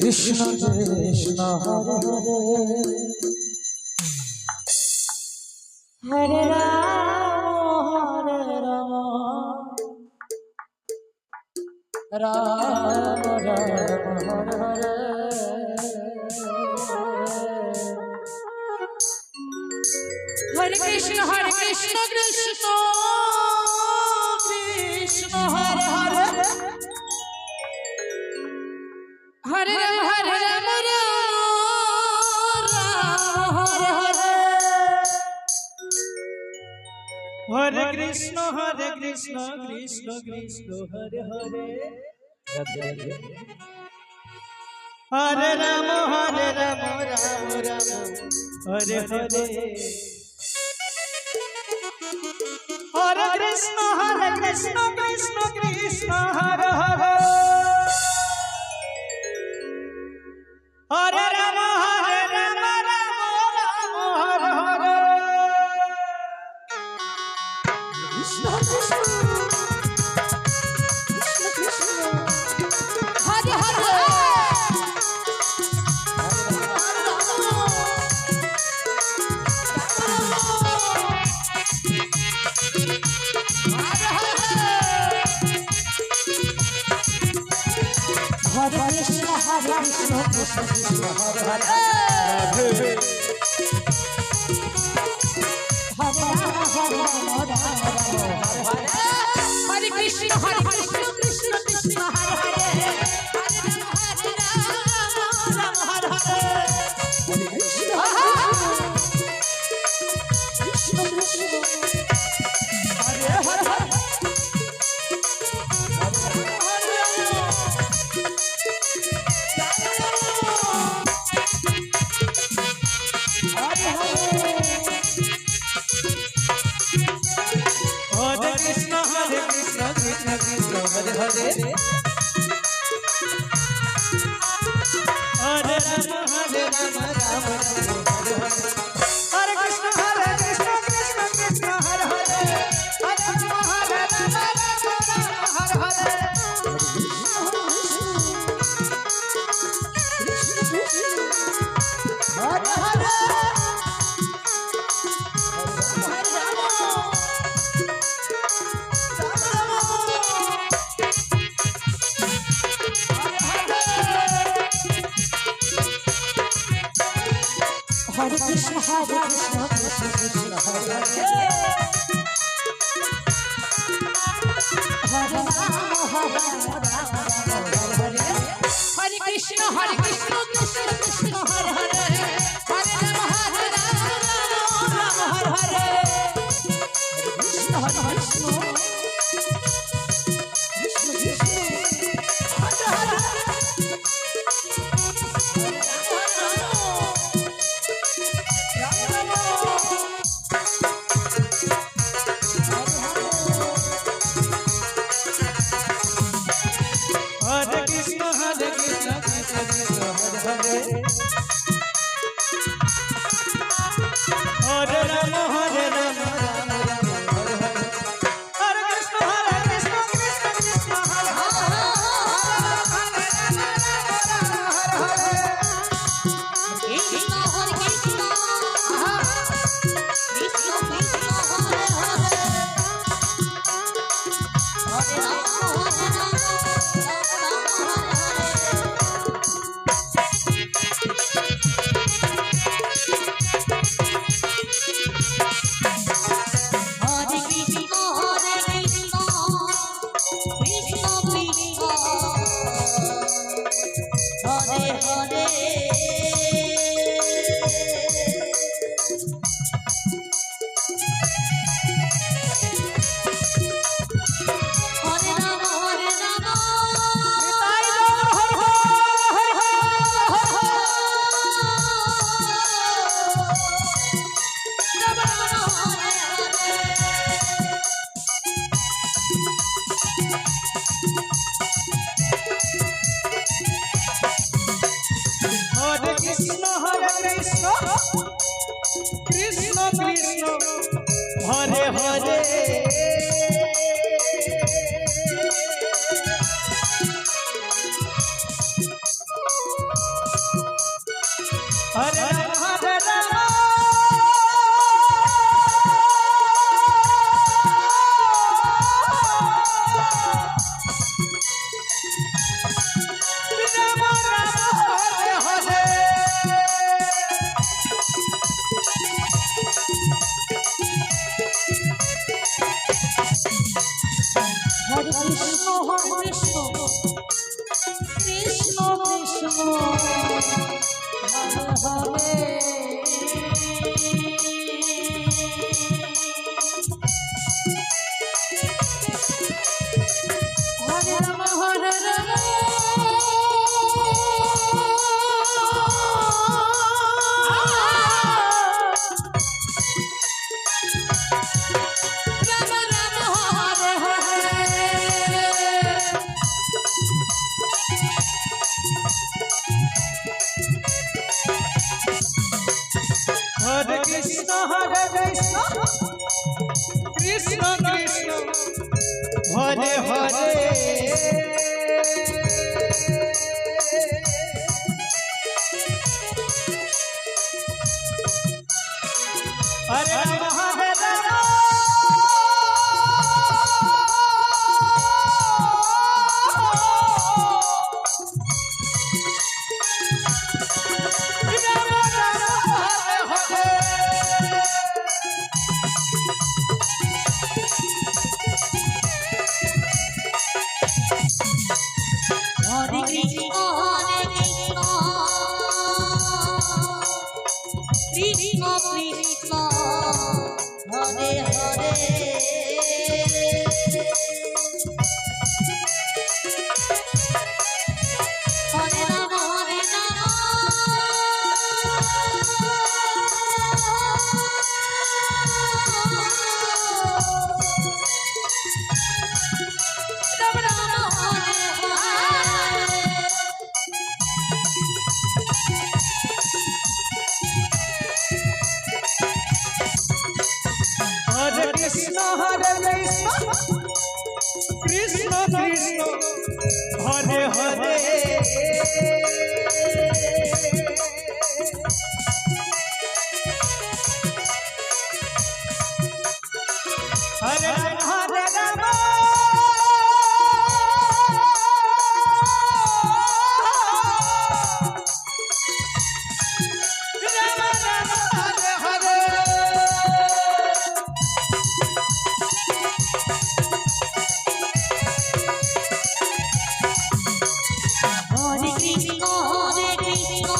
Krishna Krishna Hare Hare Ram Ram Ram Hare Hare Krishna Krishna Krishna Hare Hare Hare Ram Ram Hare Hare Hare Krishna Krishna Krishna Hare Hare Hare Ram Ram Hare Hare Hare Krishna Krishna Krishna Hare Hare Hare Ram Ram Hare Hare Krishna Krishna Hare Hare Hare Krishna Krishna Krishna Hare Hare Hare Krishna Krishna Krishna Hare Hare Ram Hare Hare Krishna Krishna Hare Hare Hare Krishna, Krishna Krishna, Hare Hare. Hare Rama, Hare Hare. Hare Krishna, Krishna Krishna, Hare Hare. Hare Rama, Rama, Hare Hare. Krishna, Krishna, Krishna Krishna, Hare Hare. Hare Rama Hare Krishna, Krishna Krishna, Hare Hare. Hare Rama, Hare Rama, Hare Krishna Krishna Krishna Hare Hare Hare Rama Hare Rama Hare Krishna, Krishna Krishna, Hare Hare. Hare Rama, Hare Rama, Rama Rama, Hare Hare. Hare Krishna Krishna Krishna Hare Hare Hare Rama Hare Rama Rama Rama Hare Hare Hare Krishna,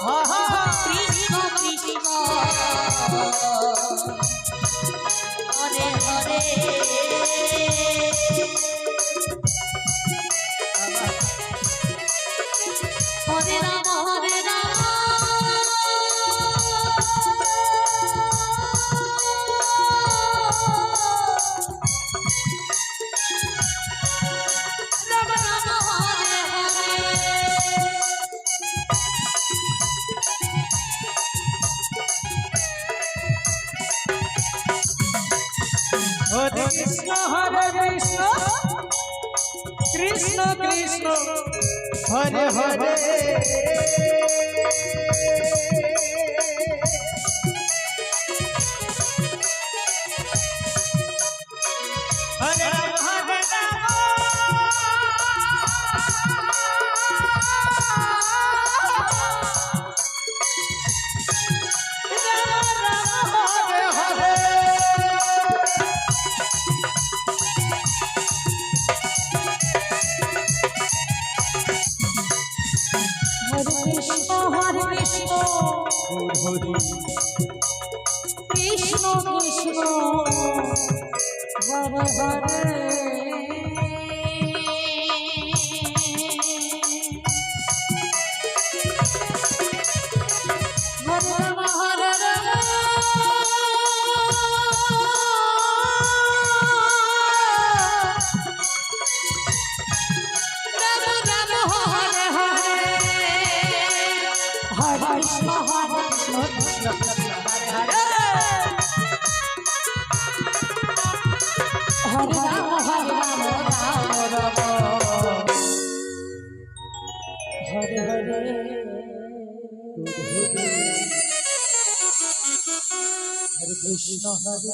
ha ha ha Krishna Krishna, Hare Hare. Hare Rama, Hare Rama, Rama Rama, Hare Hare. Hare Krishna Krishna Krishna Hare Hare Hare Rama Hare Rama Rama Rama Hare Krishna Krishna, Hare Hare. Hare Rama, Hare Rama, Rama Rama, Hare Hare. Hare Krishna, Krishna Krishna, Hare Hare. Hare Rama, Rama Rama, Hare Hare. Hare Krishna Hare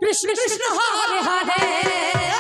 Krishna Krishna Krishna Hare Hare